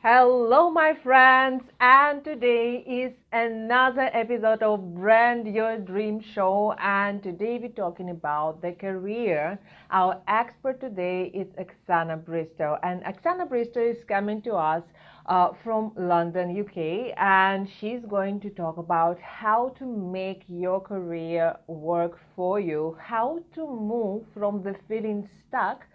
Hello, my friends, and today is another episode of Brand Your Dream Show. And today we're talking about the career. Our expert today is Oxana Bristowe, and Oxana Bristowe is coming to us from London, UK, and she's going to talk about how to make your career work for you, how to move from the feeling stuck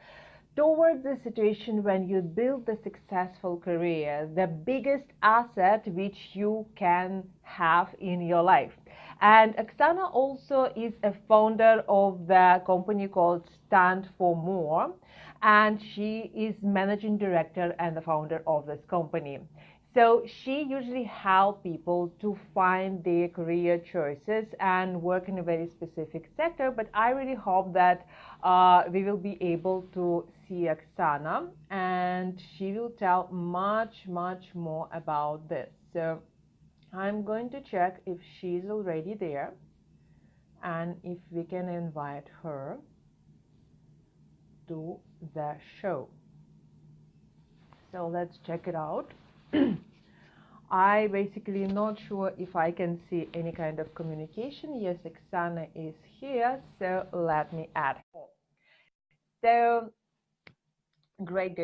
towards the situation when you build a successful career, the biggest asset which you can have in your life. And Oxana also is a founder of the company called Stand for More, and she is managing director and the founder of this company. So she usually helps people to find their career choices and work in a very specific sector. But I really hope that we will be able to see Oxana, and she will tell much more about this. So I'm going to check if she's already there and if we can invite her to the show. So let's check it out. I basically not sure if I can see any kind of communication. Yes, Oxana is here, so let me add her. So great.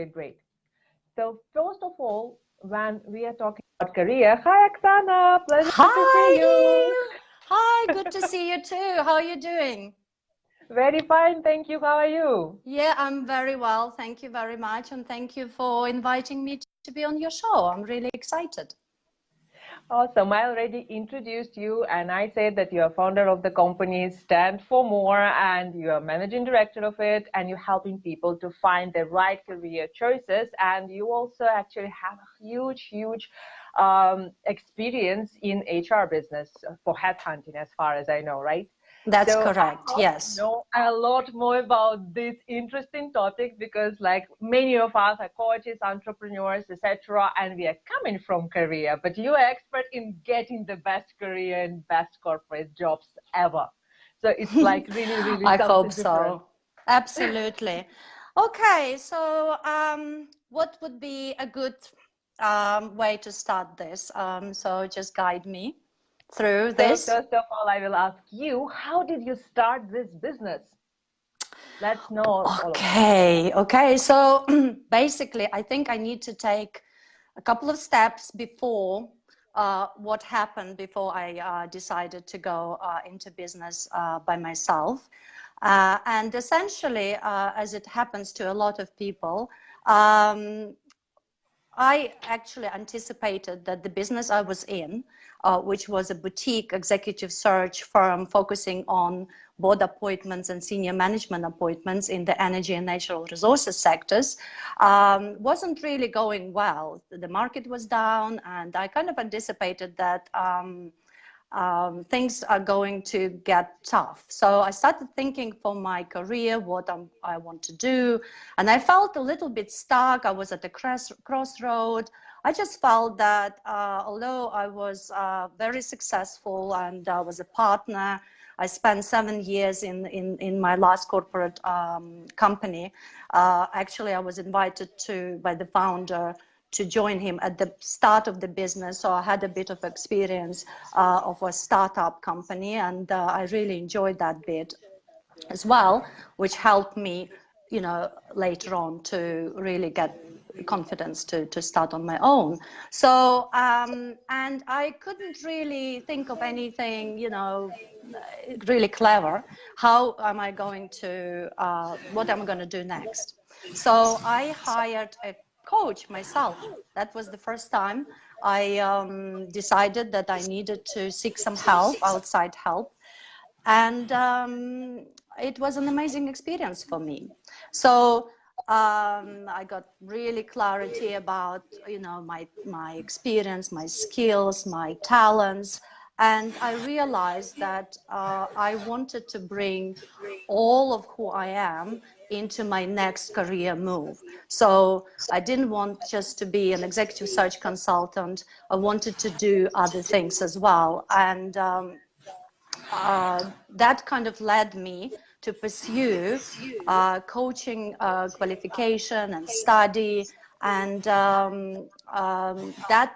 So first of all, when we are talking about career, hi Oxana, pleasure to see you. Hi, good to see you too. How are you doing? Very fine, thank you. How are you? Yeah, I'm very well. Thank you very much. And thank you for inviting me to be on your show. I'm really excited. Awesome. I already introduced you and I said that you're founder of the company Stand for More and you're managing director of it and you're helping people to find the right career choices. And you also actually have a huge experience in HR business for headhunting, as far as I know, right? That's So I correct. want to Yes. know a lot more about this interesting topic because like many of us are coaches, entrepreneurs, etc. and we are coming from career, but you are expert in getting the best career and best corporate jobs ever. So it's like really I hope something different. so. Absolutely. Okay, so what would be a good way to start this? So just guide me through So this. first of all, I will ask you, how did you start this business? Let's know all of that. Okay. So basically, I think I need to take a couple of steps before what happened before I decided to go into business by myself. And essentially, as it happens to a lot of people, I actually anticipated that the business I was in, which was a boutique executive search firm focusing on board appointments and senior management appointments in the energy and natural resources sectors, wasn't really going well. The market was down, and I kind of anticipated that things are going to get tough. So I started thinking for my career, what I want to do. And I felt a little bit stuck. I was at a crossroad. I just felt that although I was very successful and I was a partner, I spent 7 years in my last corporate company. Actually, I was invited by the founder to join him at the start of the business. So I had a bit of experience of a startup company, and I really enjoyed that bit as well, which helped me, later on to really get confidence to start on my own. So, and I couldn't really think of anything, really clever. How am I going to, what am I going to do next? So I hired a coach myself. That was the first time I decided that I needed to seek some help, outside help. And it was an amazing experience for me. So I got really clarity about, my experience, my skills, my talents. And I realized that I wanted to bring all of who I am into my next career move. So I didn't want just to be an executive search consultant. I wanted to do other things as well. And that kind of led me to pursue coaching qualification and study. And that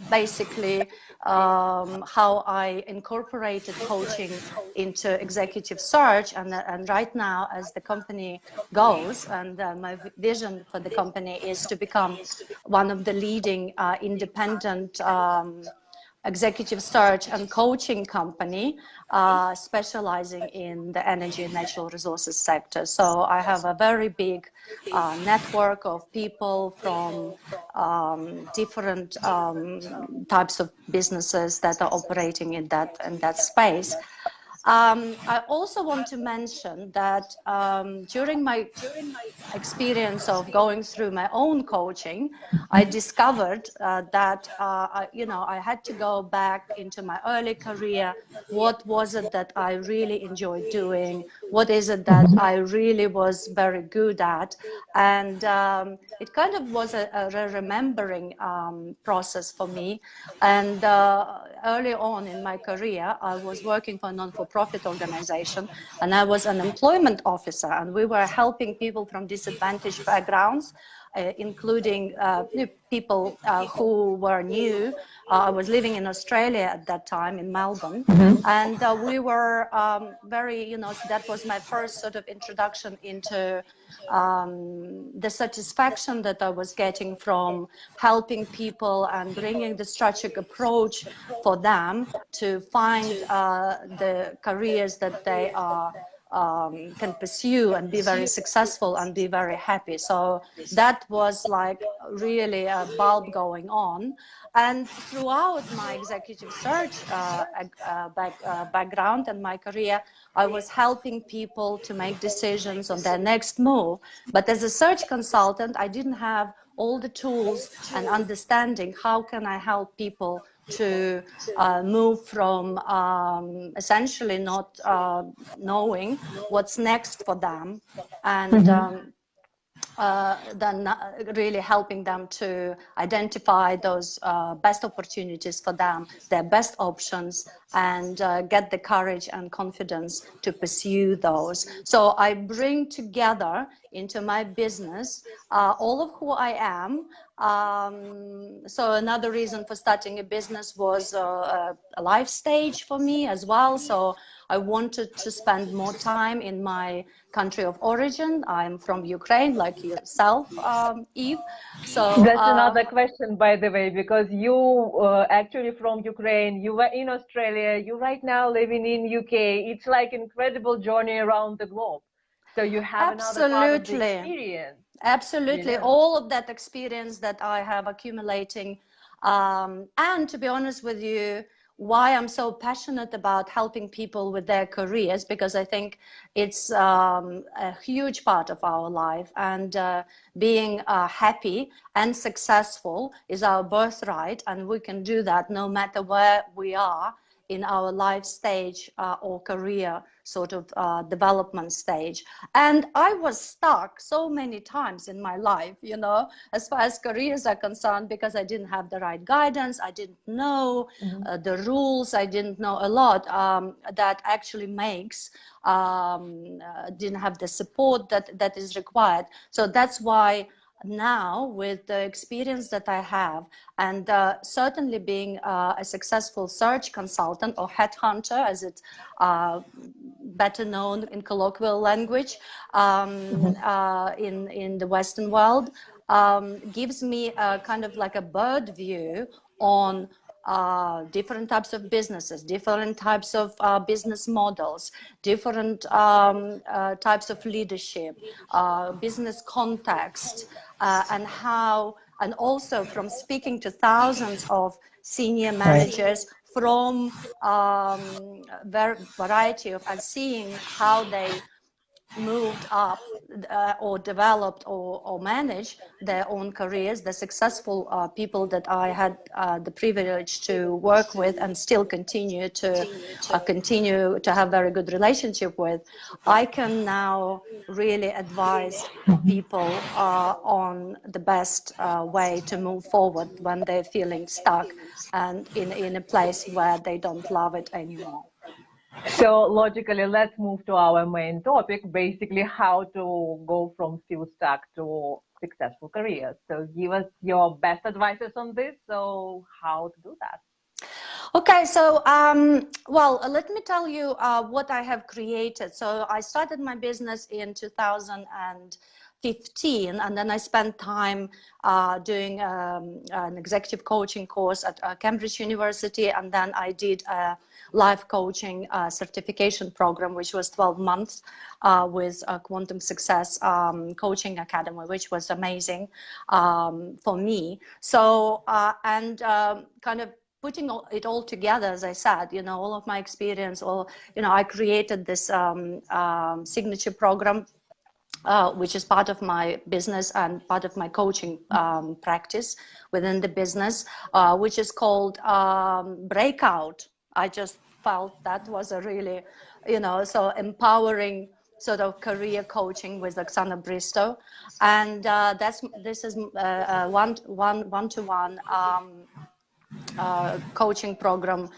basically how I incorporated coaching into executive search. And right now, as the company goes, and my vision for the company is to become one of the leading independent executive search and coaching company specializing in the energy and natural resources sector. So I have a very big network of people from different types of businesses that are operating in that space. I also want to mention that during my experience of going through my own coaching, I discovered that I had to go back into my early career. What was it that I really enjoyed doing? What is it that I really was very good at? And it kind of was a remembering process for me. And early on in my career, I was working for a non-for-profit organization, and I was an employment officer, and we were helping people from disadvantaged backgrounds, including people who were new. I was living in Australia at that time, in Melbourne, and we were very, that was my first sort of introduction into the satisfaction that I was getting from helping people and bringing the strategic approach for them to find the careers that they are can pursue and be very successful and be very happy. So that was like really a bulb going on. And throughout my executive search background and my career, I was helping people to make decisions on their next move. But as a search consultant, I didn't have all the tools and understanding how can I help people to move from essentially not knowing what's next for them, and then really helping them to identify those best opportunities for them, their best options, and get the courage and confidence to pursue those. So I bring together into my business all of who I am. So another reason for starting a business was a life stage for me as well. So I wanted to spend more time in my country of origin. I'm from Ukraine, like yourself, Eve. So that's another question, by the way, because you actually from Ukraine, you were in Australia, you right now living in UK. It's like incredible journey around the globe. So you have another part of the experience. Absolutely. You know? All of that experience that I have accumulating. And to be honest with you, why I'm so passionate about helping people with their careers, because I think it's a huge part of our life, and being happy and successful is our birthright, and we can do that no matter where we are in our life stage or career sort of development stage. And I was stuck so many times in my life, as far as careers are concerned, because I didn't have the right guidance. I didn't know the rules. I didn't know a lot that actually makes, didn't have the support that is required. So that's why now, with the experience that I have, and certainly being a successful search consultant or headhunter, as it's better known in colloquial language in the Western world, gives me a kind of like a bird view on different types of businesses, different types of business models, different types of leadership, business context, and also from speaking to thousands of senior managers from variety of, and seeing how they moved up or developed or managed their own careers, the successful people that I had the privilege to work with and still continue to have very good relationship with. I can now really advise people on the best way to move forward when they're feeling stuck and in a place where they don't love it anymore. So logically, let's move to our main topic, basically how to go from feel stuck to successful careers. So give us your best advices on this. So how to do that? Okay, so well, let me tell you what I have created. So I started my business in 2015, and then I spent time doing an executive coaching course at Cambridge University, and then I did a life coaching certification program, which was 12 months with Quantum Success Coaching Academy, which was amazing for me. So kind of putting it all together, as I said, all of my experience, I created this signature program, which is part of my business and part of my coaching practice within the business, which is called Breakout. I just felt that was a really, so empowering sort of career coaching with Oxana Bristowe, and this is one-to-one coaching program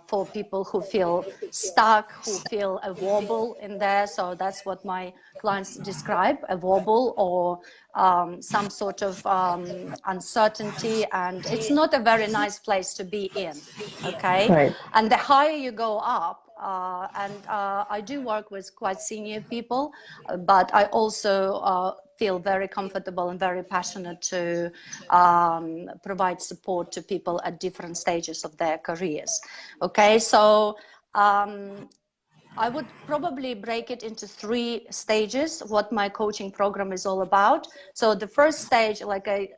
for people who feel stuck, who feel a wobble in there. So that's what my clients describe, a wobble or some sort of uncertainty. And it's not a very nice place to be in, okay? Right. And the higher you go up, I do work with quite senior people, but I also feel very comfortable and very passionate to provide support to people at different stages of their careers. Okay, so I would probably break it into 3 stages, what my coaching program is all about. So the first stage, like I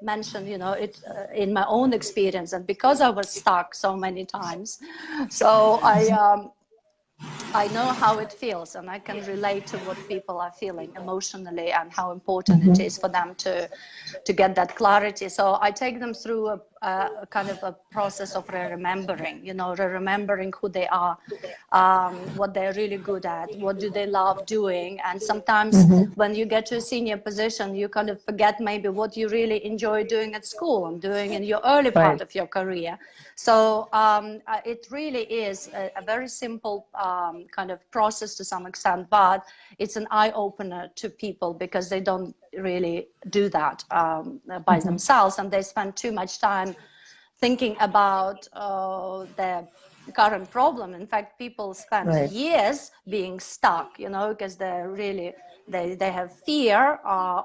mentioned, it in my own experience, and because I was stuck so many times, so I know how it feels, and I can relate to what people are feeling emotionally and how important it is for them to get that clarity. So I take them through a kind of a process of remembering, remembering who they are, what they're really good at, what do they love doing. And sometimes when you get to a senior position, you kind of forget maybe what you really enjoy doing at school and doing in your early part of your career. So it really is a very simple kind of process to some extent, but it's an eye-opener to people because they don't really do that by themselves, and they spend too much time thinking about their current problem. In fact, people spend years being stuck, because they're really they have fear,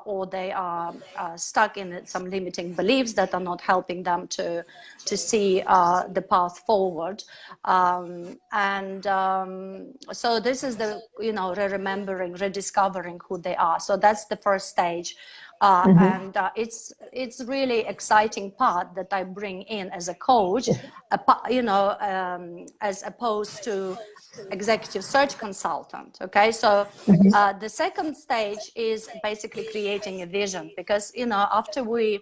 or they are stuck in some limiting beliefs that are not helping them to see the path forward. So this is the remembering, rediscovering who they are. So that's the first stage. And it's really exciting part that I bring in as a coach, as opposed to executive search consultant. Okay, so the second stage is basically creating a vision, because after we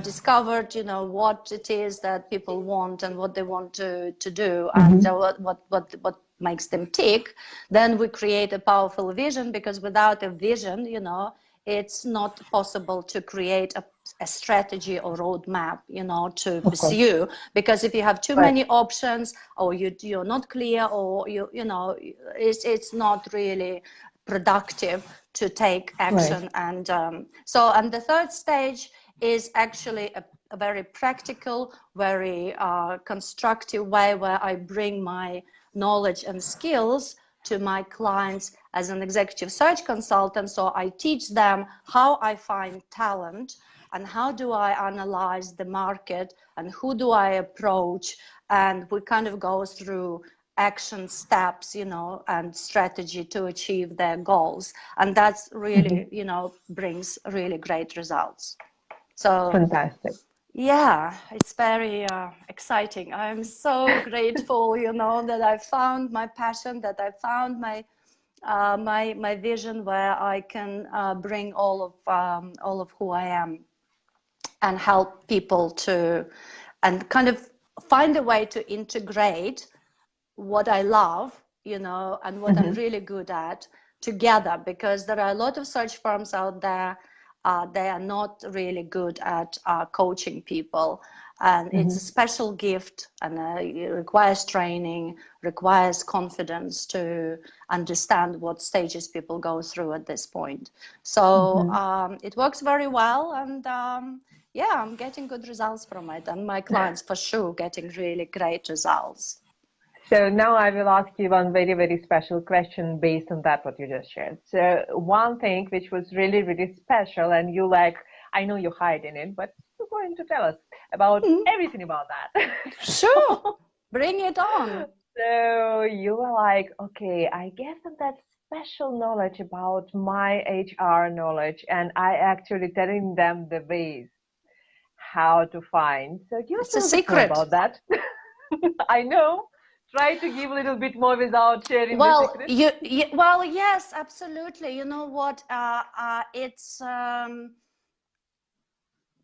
discovered what it is that people want and what they want to do, and what makes them tick, then we create a powerful vision, because without a vision, it's not possible to create a strategy or roadmap, to pursue. Because if you have too many options, or you're not clear, or it's not really productive to take action. And and the third stage is actually a very practical, very constructive way where I bring my knowledge and skills to my clients as an executive search consultant. So I teach them how I find talent, and how do I analyze the market, and who do I approach, and we kind of go through action steps, and strategy to achieve their goals. And that's really, brings really great results. So fantastic. Yeah, it's very exciting. I'm so grateful, that I found my passion, that I found my my vision, where I can bring all of who I am and help people to, and kind of find a way to integrate what I love, and what I'm really good at together. Because there are a lot of search firms out there, they are not really good at coaching people. And it's a special gift, and it requires training, requires confidence to understand what stages people go through at this point. So it works very well, and yeah, I'm getting good results from it, and my clients for sure getting really great results. So now I will ask you one very, very special question based on that, what you just shared. So one thing which was really, really special, and you like, I know you hide in it, but you're going to tell us about everything about that. Sure, bring it on. So you were like, okay, I gave them that special knowledge about my HR knowledge, and I actually telling them the ways how to find. So give us It's a a little bit more secret. about that. I know. Try to give a little bit more without sharing the Well, secret. well, yes, absolutely. You know what? It's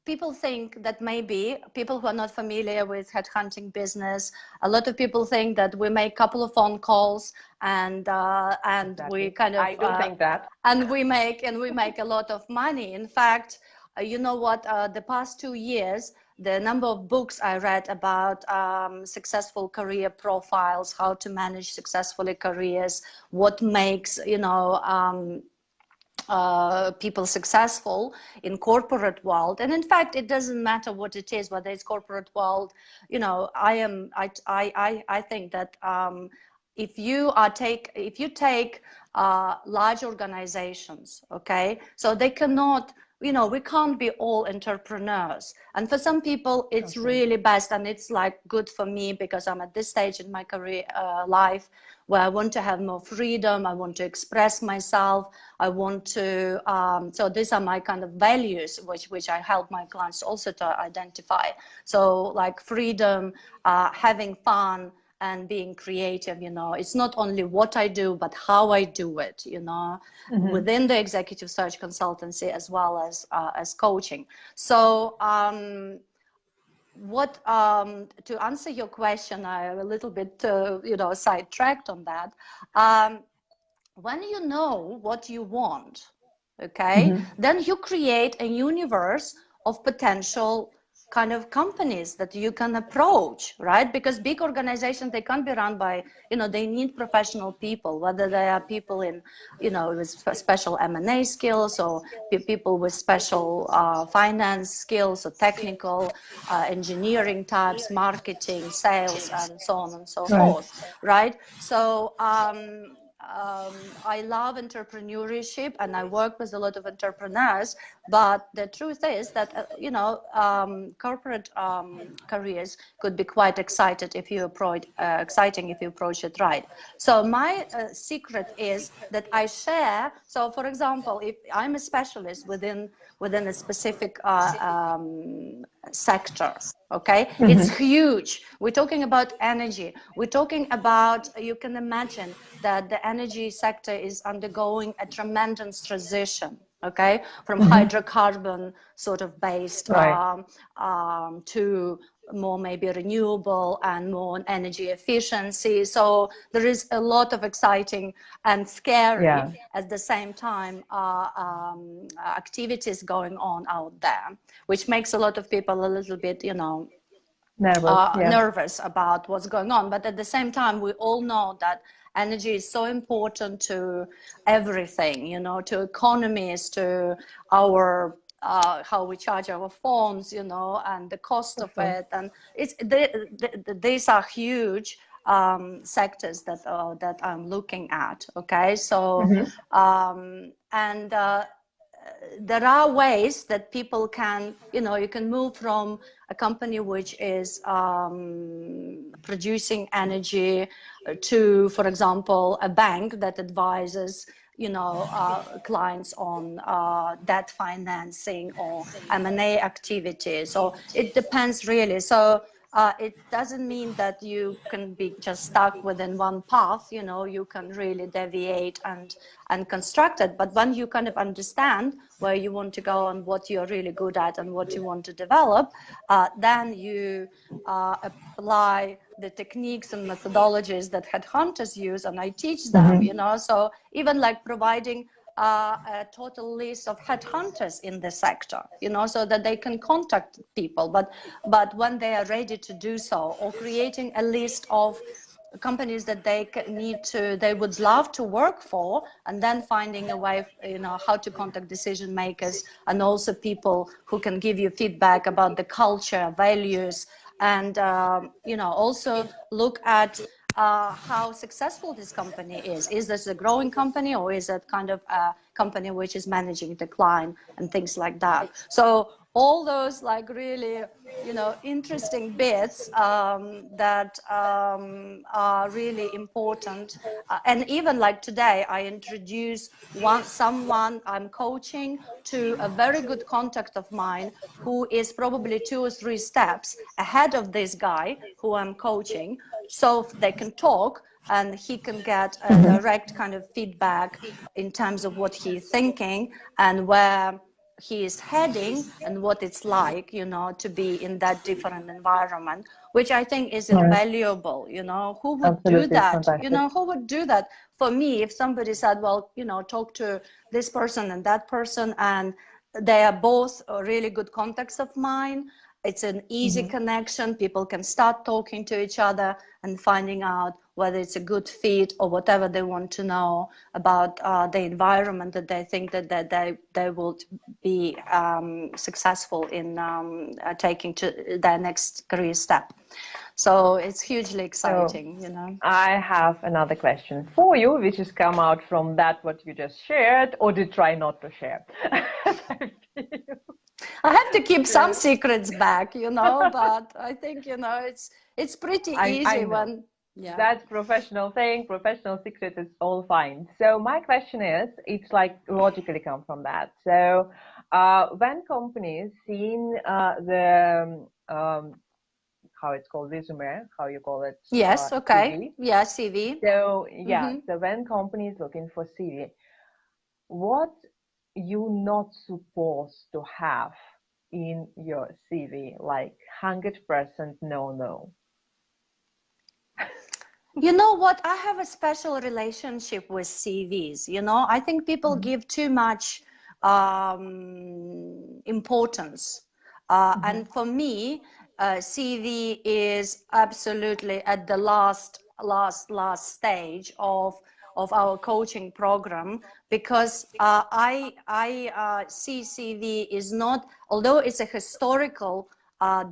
people think that maybe people who are not familiar with headhunting business, a lot of people think that we make a couple of phone calls and we Exactly. kind of I do think that. and we make a lot of money. In fact, you know what? The past 2 years, the number of books I read about successful career profiles, how to manage successfully careers, what makes people successful in corporate world. And in fact, it doesn't matter what it is, whether it's corporate world. You know, I think that if you take large organizations, okay, so they cannot, you know, we can't be all entrepreneurs. And for some people, it's really best, and it's like good for me because I'm at this stage in my career life where I want to have more freedom. I want to express myself. I want to, so these are my kind of values, which I help my clients also to identify. So like freedom, having fun, and being creative. You know, it's not only what I do, but how I do it, you know, within the executive search consultancy as well as coaching. So to answer your question, I'm a little bit sidetracked on that. When you know what you want, okay, then you create a universe of potential kind of companies that you can approach, right? Because big organizations, they can't be run by, you know, they need professional people, whether they are people in, you know, with special M&A skills, or people with special finance skills, or technical engineering types, marketing, sales, and so on and so forth, right? So I love entrepreneurship, and I work with a lot of entrepreneurs. But the truth is that corporate careers could be quite exciting if you approach it right. So my secret is that I share. So, for example, if I'm a specialist within a specific sector, okay, it's huge. We're talking about energy. We're talking about, you can imagine that the energy sector is undergoing a tremendous transition, okay, from hydrocarbon sort of based to more maybe renewable and more energy efficiency. So there is a lot of exciting and scary at the same time activities going on out there, which makes a lot of people a little bit, you know, nervous about what's going on. But at the same time, we all know that energy is so important to everything, you know, to economies, to our how we charge our phones, you know, and the cost of it. And it's these are huge sectors that I'm looking at. Okay, so there are ways that people can, you know, you can move from a company which is producing energy to, for example, a bank that advises, you know, clients on debt financing or M&A activities. So it depends really. So it doesn't mean that you can be just stuck within one path, you know, you can really deviate and construct it. But when you kind of understand where you want to go and what you're really good at and what you want to develop, then you apply the techniques and methodologies that headhunters use, and I teach them, you know. So even like providing a total list of headhunters in the sector, you know, so that they can contact people, but when they are ready to do so, or creating a list of companies that they would love to work for, and then finding a way, you know, how to contact decision makers, and also people who can give you feedback about the culture, values, and you know, also look at how successful this company is. Is this a growing company, or is it kind of a company which is managing decline and things like that? So all those like really, you know, interesting bits that are really important. And even like today, I introduce someone I'm coaching to a very good contact of mine who is probably 2 or 3 steps ahead of this guy who I'm coaching, so they can talk and he can get a direct kind of feedback in terms of what he's thinking and where he is heading and what it's like, you know, to be in that different environment, which I think is invaluable. You know, who would do that? Fantastic. You know, who would do that? For me, if somebody said, well, you know, talk to this person and that person, and they are both really good contacts of mine, it's an easy connection. People can start talking to each other and finding out whether it's a good fit or whatever they want to know about the environment that they think that they will be successful in taking to their next career step. So it's hugely exciting, you know. I have another question for you, which has come out from that what you just shared, or did try not to share. I have to keep some secrets back, you know, but I think, you know, it's pretty easy I when, yeah. That's professional thing, professional secret is all fine. So my question is, it's like logically come from that. So when companies seen the, how it's called, resume, how you call it? Yes, okay. CV. Yeah, CV. So yeah, so when companies looking for CV, what you not supposed to have in your CV, like 100% no. You know what? I have a special relationship with CVs. You know, I think people give too much importance. And for me, CV is absolutely at the last stage of our coaching program, because I see CV is not, although it's a historical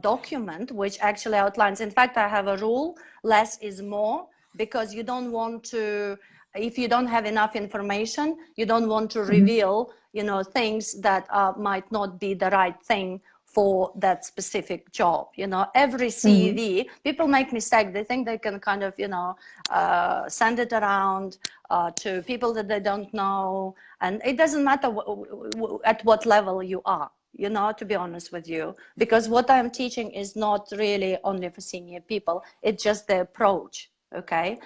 document which actually outlines. In fact, I have a rule: less is more, because you don't want to, if you don't have enough information, you don't want to reveal, you know, things that might not be the right thing for that specific job. You know, every CV, people make mistakes. They think they can kind of, you know, send it around to people that they don't know. And it doesn't matter at what level you are, you know, to be honest with you, because what I'm teaching is not really only for senior people. It's just the approach. Okay.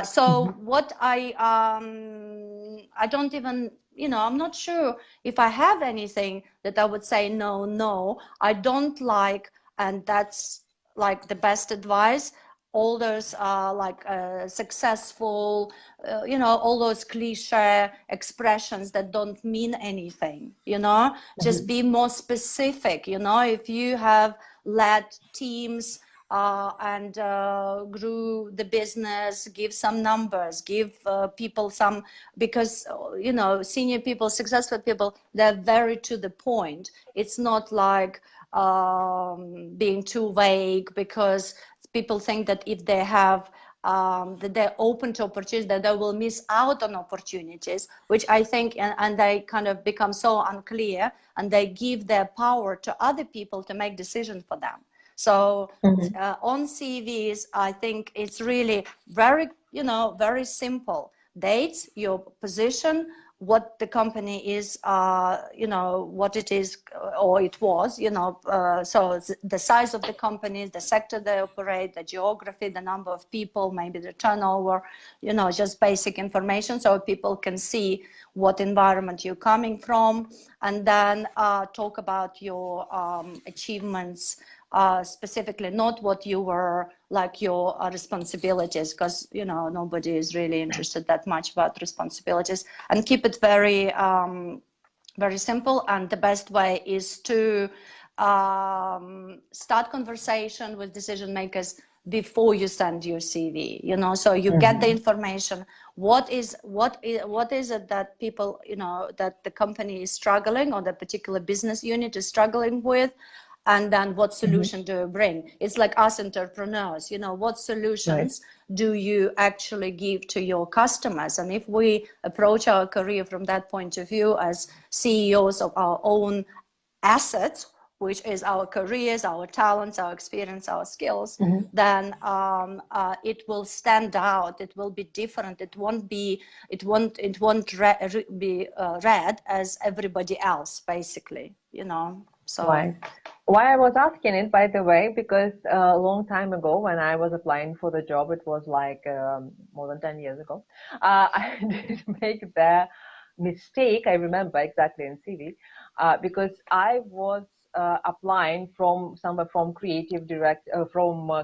So what I don't even, you know, I'm not sure if I have anything that I would say, no, I don't like, and that's like the best advice. All those like successful, you know, all those cliche expressions that don't mean anything, you know, just be more specific. You know, if you have led teams and grew the business, give some numbers, give people some, because, you know, senior people, successful people, they're very to the point. It's not like being too vague, because people think that if they have that they're open to opportunities, that they will miss out on opportunities, which I think, and they kind of become so unclear, and they give their power to other people to make decisions for them. So on CVs, I think it's really very, you know, very simple. Dates, your position, what the company is, you know, what it is, or it was, you know, so the size of the company, the sector they operate, the geography, the number of people, maybe the turnover, you know, just basic information so people can see what environment you're coming from, and then talk about your achievements, specifically, not what you were like your responsibilities, because nobody is really interested that much about responsibilities, and keep it very very simple. And the best way is to start conversation with decision makers before you send your CV, so you get the information. What is it that people, that the company is struggling, or the particular business unit is struggling with, and then what solution do you bring? It's like us entrepreneurs, what solutions do you actually give to your customers? And if we approach our career from that point of view as CEOs of our own assets, which is our careers, our talents, our experience, our skills, then it will stand out. It will be different. It won't be read as everybody else, basically. So. Right. Why I was asking it, by the way, because a long time ago when I was applying for the job, it was like more than 10 years ago, I did make the mistake, I remember exactly in CV, because I was applying from somewhere from creative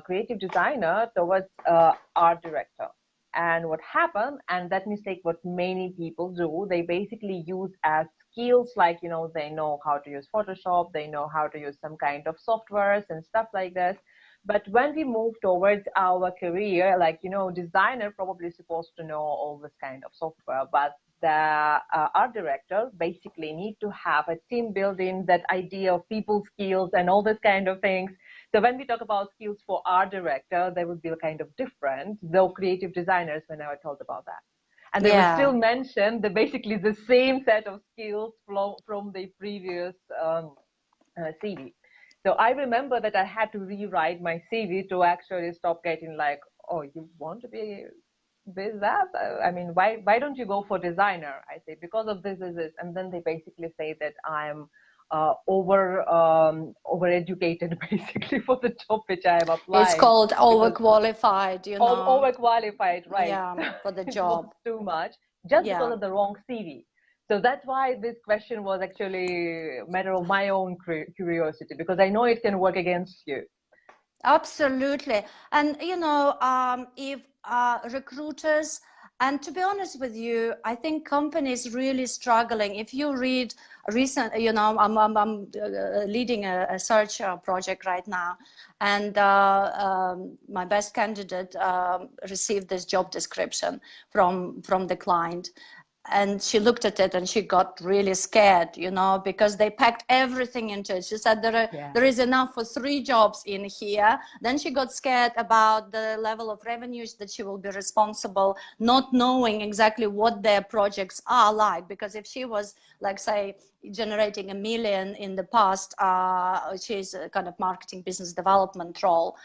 creative designer towards art director. And what happened, and that mistake what many people do, they basically use as skills like, they know how to use Photoshop, they know how to use some kind of softwares and stuff like this. But when we move towards our career, like, designer probably supposed to know all this kind of software, but the art director basically need to have a team building, that idea of people skills and all this kind of things. So when we talk about skills for art director, they would be kind of different, though creative designers, when I told about that. And they would still mention basically the same set of skills from the previous CV. So I remember that I had to rewrite my CV to actually stop getting like, oh, you want to be with that? I mean, why don't you go for designer? I say, because of this. And then they basically say that I'm overeducated basically for the job which I am applying. It's called overqualified, Overqualified, right? Yeah, for the It job. was too much, just because of the wrong CV. So that's why this question was actually a matter of my own curiosity, because I know it can work against you. Absolutely. And, if recruiters, and to be honest with you, I think companies really struggling. If you read recent, I'm leading a search project right now, and my best candidate received this job description from the client. And she looked at it and she got really scared, because they packed everything into it. She said there is enough for 3 jobs in here. Then she got scared about the level of revenues that she will be responsible, not knowing exactly what their projects are like. Because if she was, like, say, generating $1 million in the past, she's a kind of marketing business development role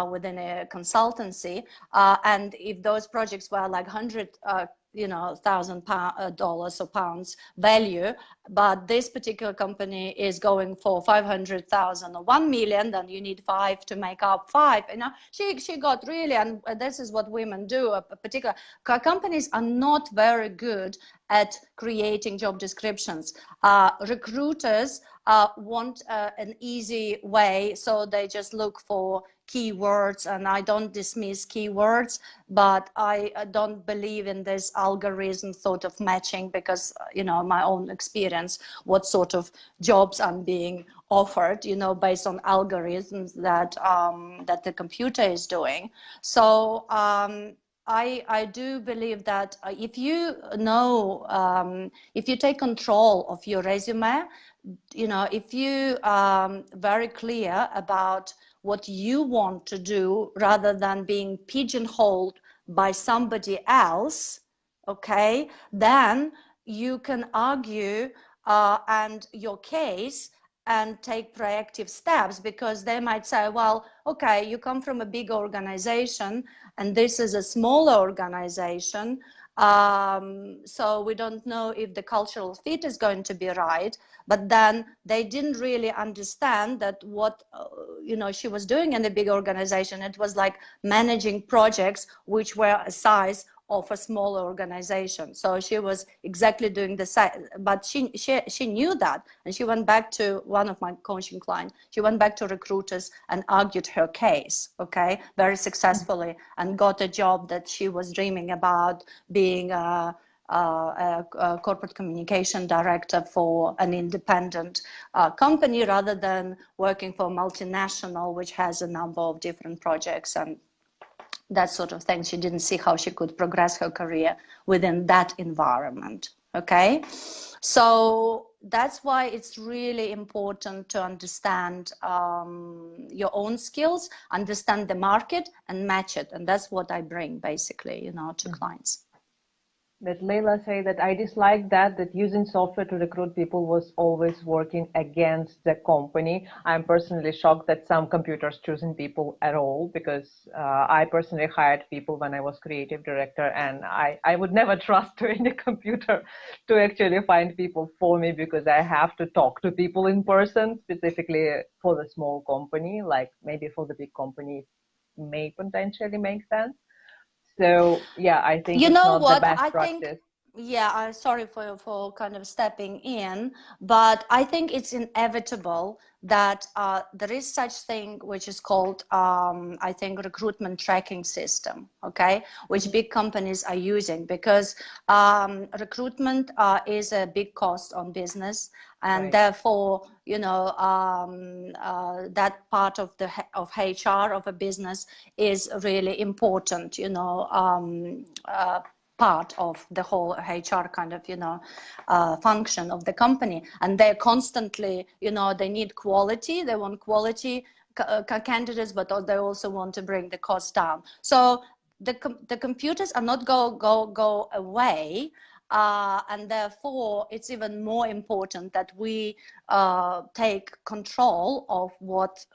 within a consultancy. And if those projects were like $100,000 or pounds value, but this particular company is going for 500,000 or 1 million, then you need 5 to make up 5. She got really, and this is what women do. Particular companies are not very good at creating job descriptions. Recruiters want an easy way, so they just look for keywords, and I don't dismiss keywords, but I don't believe in this algorithm sort of matching, because my own experience, what sort of jobs I'm being offered, based on algorithms that that the computer is doing. So I do believe that if you if you take control of your resume, if you very clear about what you want to do, rather than being pigeonholed by somebody else, okay, then you can argue and your case and take proactive steps, because they might say, well, okay, you come from a big organization and this is a smaller organization, so we don't know if the cultural fit is going to be right. But then they didn't really understand that what she was doing in a big organization. It was like managing projects which were a size of a smaller organization. So she was exactly doing the same, but she knew that, and she went back to one of my coaching clients. She went back to recruiters and argued her case, okay, very successfully, and got a job that she was dreaming about, being a corporate communication director for an independent company, rather than working for a multinational which has a number of different projects and that sort of thing. She didn't see how she could progress her career within that environment. Okay, so that's why it's really important to understand your own skills, understand the market, and match it. And that's what I bring basically, you know, to clients. That Leila say that I dislike that using software to recruit people was always working against the company. I'm personally shocked that some computers choosing people at all, because I personally hired people when I was creative director, and I would never trust to any computer to actually find people for me, because I have to talk to people in person, specifically for the small company. Like maybe for the big company it may potentially make sense. So yeah, I think You it's know not the what? best I think, practice. yeah, I'm sorry for kind of stepping in, but I think it's inevitable that there is such thing which is called, I think, recruitment tracking system, okay, which big companies are using, because recruitment is a big cost on business, and Right. therefore, you know, that part of the of HR of a business is really important, you know, part of the whole HR kind of, you know, function of the company. And they're constantly, you know, they need quality, they want quality candidates, but they also want to bring the cost down. So the computers are not go away. And therefore, it's even more important that we take control of what,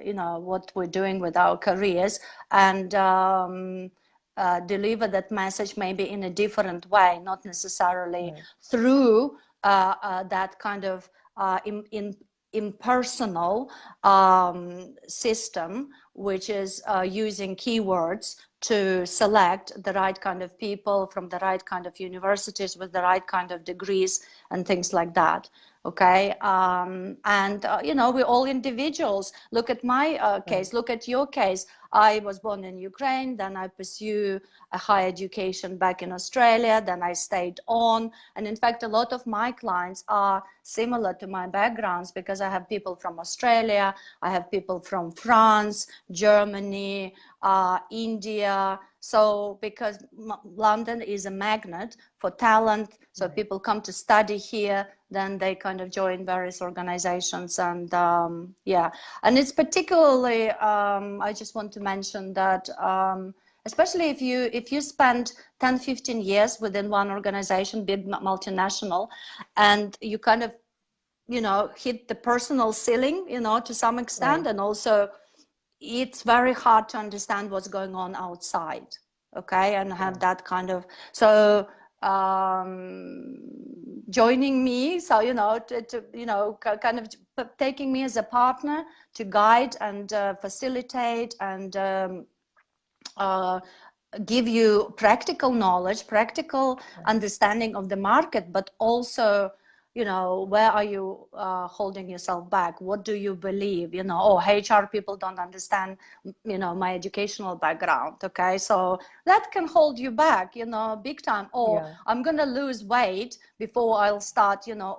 you know, what we're doing with our careers, and deliver that message maybe in a different way, not necessarily through that kind of impersonal system, which is using keywords to select the right kind of people from the right kind of universities with the right kind of degrees and things like that. Okay, and you know, we're all individuals. Look at my case, look at your case. I was born in Ukraine, then I pursue a higher education back in Australia, then I stayed on. And in fact, a lot of my clients are similar to my backgrounds, because I have people from Australia, I have people from France, Germany, India. So because London is a magnet for talent, so people come to study here, then they kind of join various organizations. And yeah, and it's particularly, I just want to mention that especially if you spend 10-15 years within one organization, big multinational, and you kind of, you know, hit the personal ceiling, you know, to some extent, and also it's very hard to understand what's going on outside, okay, and have that kind of, so joining me, so you know, to you know, kind of taking me as a partner to guide and facilitate and give you practical knowledge, practical understanding of the market, but also, you know, where are you holding yourself back? What do you believe? You know, oh, HR people don't understand, you know, my educational background. Okay, so that can hold you back, you know, big time. Or I'm gonna lose weight before I'll start, you know,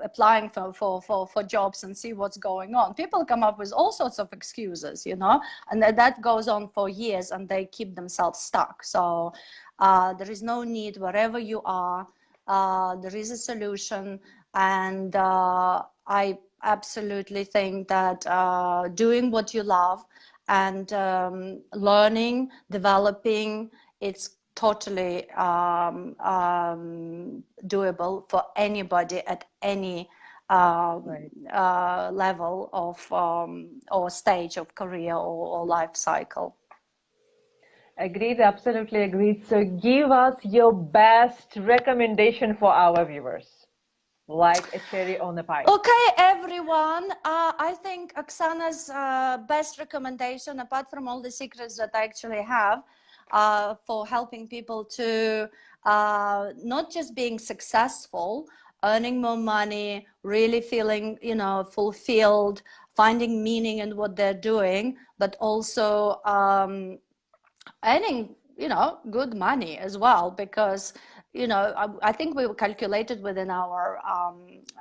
applying for jobs and see what's going on. People come up with all sorts of excuses, you know, and that goes on for years, and they keep themselves stuck. So there is no need, wherever you are. There is a solution, and I absolutely think that doing what you love and learning, developing, it's totally doable for anybody at any level of or stage of career or life cycle. Agreed, absolutely agreed. So give us your best recommendation for our viewers, like a cherry on the pie. Okay, everyone. I think Oksana's best recommendation, apart from all the secrets that I actually have, for helping people to not just being successful, earning more money, really feeling, you know, fulfilled, finding meaning in what they're doing, but also earning, you know, good money as well, because, you know, I think we calculated within our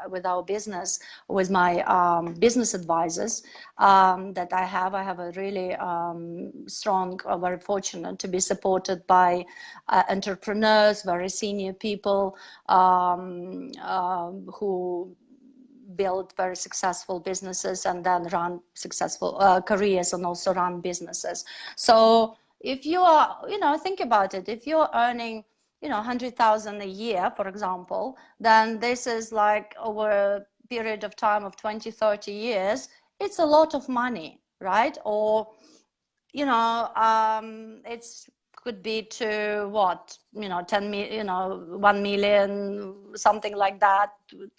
with our business, with my business advisors that I have a really strong, very fortunate to be supported by entrepreneurs, very senior people who build very successful businesses and then run successful careers and also run businesses. So if you are, you know, think about it, if you're earning, you know, 100,000 a year, for example, then this is like over a period of time of 20, 30 years, it's a lot of money, right? Or, you know, it's could be to what, you know, 10 million, you know, 1 million, something like that,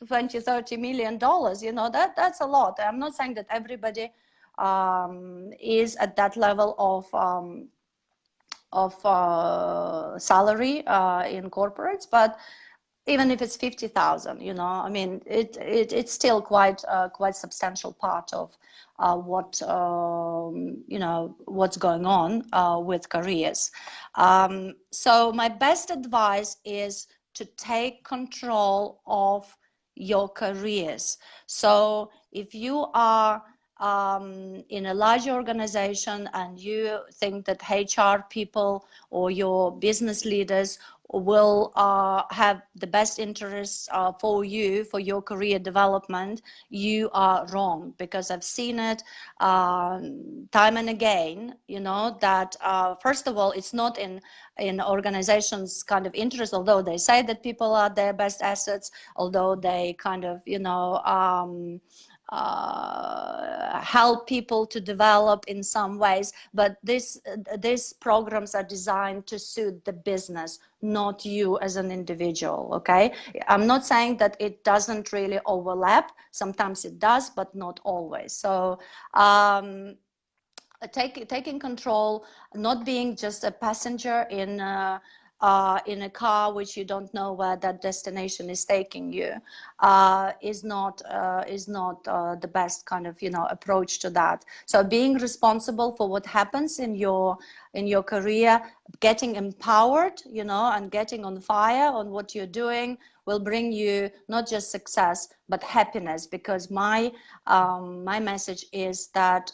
20, 30 million dollars, you know, that's a lot. I'm not saying that everybody is at that level of salary in corporates, but even if it's 50,000, you know, I mean, it's still quite substantial part of what you know, what's going on with careers. So my best advice is to take control of your careers. So if you are in a large organization and you think that HR people or your business leaders will have the best interests for you, for your career development, you are wrong, because I've seen it time and again, you know, that first of all, it's not in organizations' kind of interest, although they say that people are their best assets, although they kind of, you know, help people to develop in some ways, but these programs are designed to suit the business, not you as an individual. Okay, I'm not saying that it doesn't really overlap. Sometimes it does, but not always. So taking control, not being just a passenger in a car which you don't know where that destination is taking you, is not the best kind of, you know, approach to that. So being responsible for what happens in your career, getting empowered, you know, and getting on fire on what you're doing will bring you not just success but happiness, because my message is that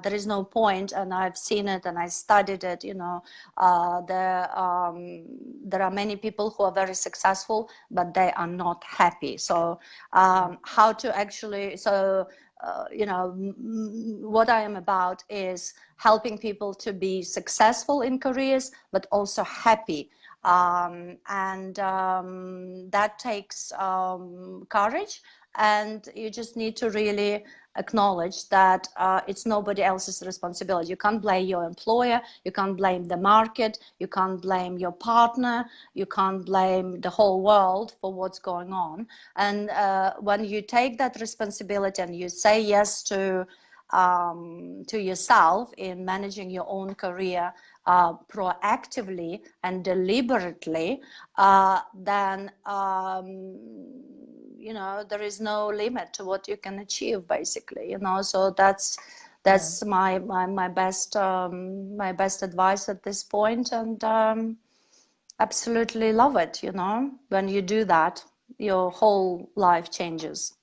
there is no point, and I've seen it and I studied it, you know, there are many people who are very successful but they are not happy. So how to actually, so you know, what I am about is helping people to be successful in careers but also happy. That takes courage, and you just need to really acknowledge that it's nobody else's responsibility. You can't blame your employer, you can't blame the market, you can't blame your partner, you can't blame the whole world for what's going on. And when you take that responsibility and you say yes to yourself in managing your own career proactively and deliberately, then you know, there is no limit to what you can achieve, basically, you know. So that's my best advice at this point, and absolutely love it, you know. When you do that, your whole life changes.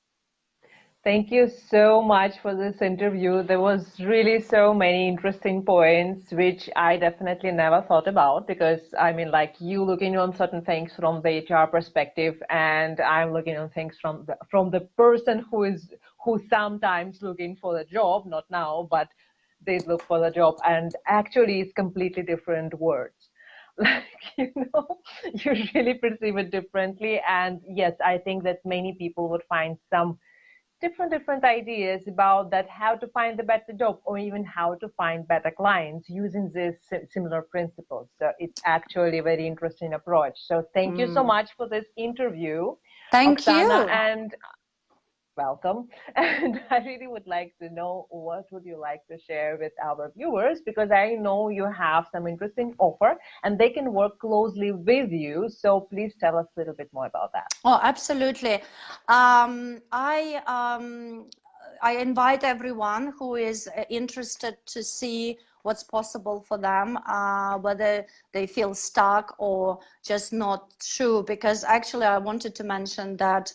Thank you so much for this interview. There was really so many interesting points which I definitely never thought about, because I mean, like, you looking on certain things from the HR perspective, and I'm looking on things from the person who sometimes looking for the job, not now, but they look for the job, and actually it's completely different words. Like, you know, you really perceive it differently. And yes, I think that many people would find some different ideas about that, how to find the better job, or even how to find better clients using these similar principles. So it's actually a very interesting approach. So thank you so much for this interview, Thank Oxana. you. And welcome. And I really would like to know what would you like to share with our viewers, because I know you have some interesting offer and they can work closely with you. So please tell us a little bit more about that. Oh, absolutely. I invite everyone who is interested to see what's possible for them, whether they feel stuck or just not sure. Because actually, I wanted to mention that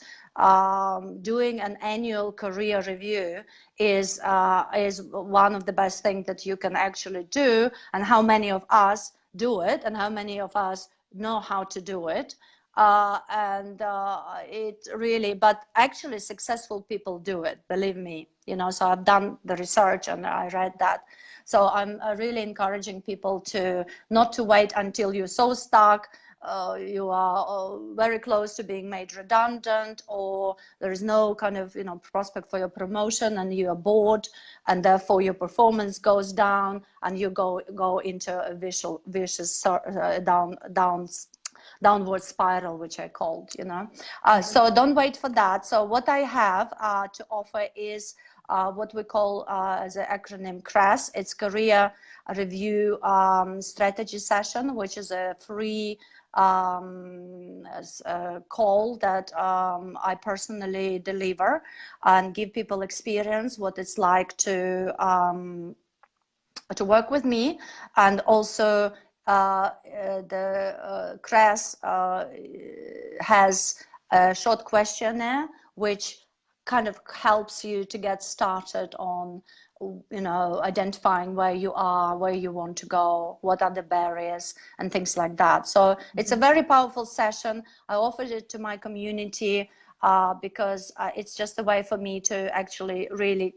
doing an annual career review is one of the best things that you can actually do. And how many of us do it, and how many of us know how to do it. It really, but actually successful people do it, believe me, so I've done the research and I read that. So I'm really encouraging people to not to wait until you're so stuck, you are very close to being made redundant, or there is no kind of prospect for your promotion and you are bored, and therefore your performance goes down and you go into a vicious downward spiral, which I called, So don't wait for that. So what I have to offer is what we call as an acronym CRAS. It's Career Review Strategy Session, which is a free call that I personally deliver and give people experience what it's like to work with me. And also the CRAS has a short questionnaire which kind of helps you to get started on identifying where you are, where you want to go, what are the barriers and things like that. So it's a very powerful session. I offered it to my community because it's just a way for me to actually really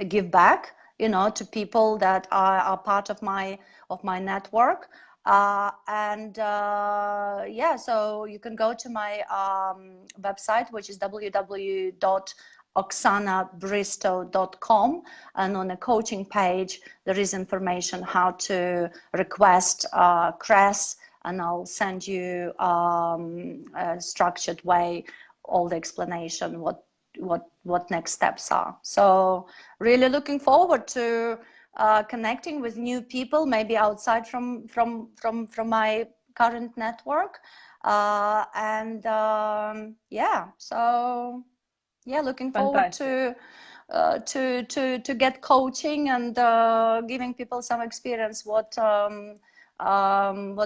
give back to people that are part of my network. Yeah, so you can go to my website, which is www.oxanabristowe.com, and on the coaching page there is information how to request CRES, and I'll send you a structured way all the explanation what next steps are. So really looking forward to connecting with new people, maybe outside from my current network. Yeah, so yeah, looking forward Fantastic. to get coaching and giving people some experience what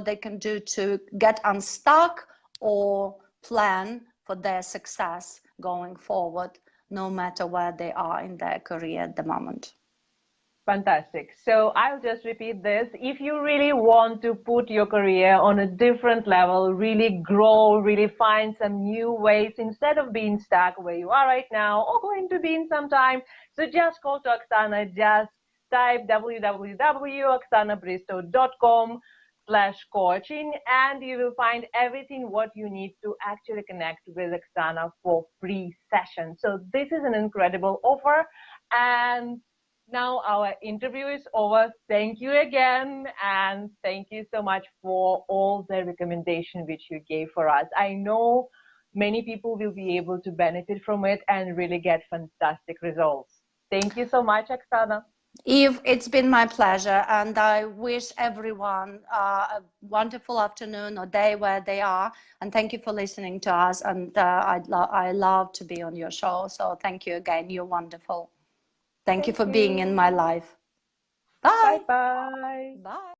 they can do to get unstuck or plan for their success going forward, no matter where they are in their career at the moment. Fantastic. So I'll just repeat this. If you really want to put your career on a different level, really grow, really find some new ways instead of being stuck where you are right now or going to be in some time, so just call to Oxana, just type www.oxanabristowe.com/coaching and you will find everything what you need to actually connect with Oxana for free sessions. So this is an incredible offer, and now our interview is over. Thank you again, and thank you so much for all the recommendation which you gave for us. I know many people will be able to benefit from it and really get fantastic results. Thank you so much, Oxana. Eve, it's been my pleasure, and I wish everyone a wonderful afternoon or day where they are, and thank you for listening to us, and I love to be on your show, so thank you again. You're wonderful. Thank you for being in my life. Bye. Bye-bye. Bye.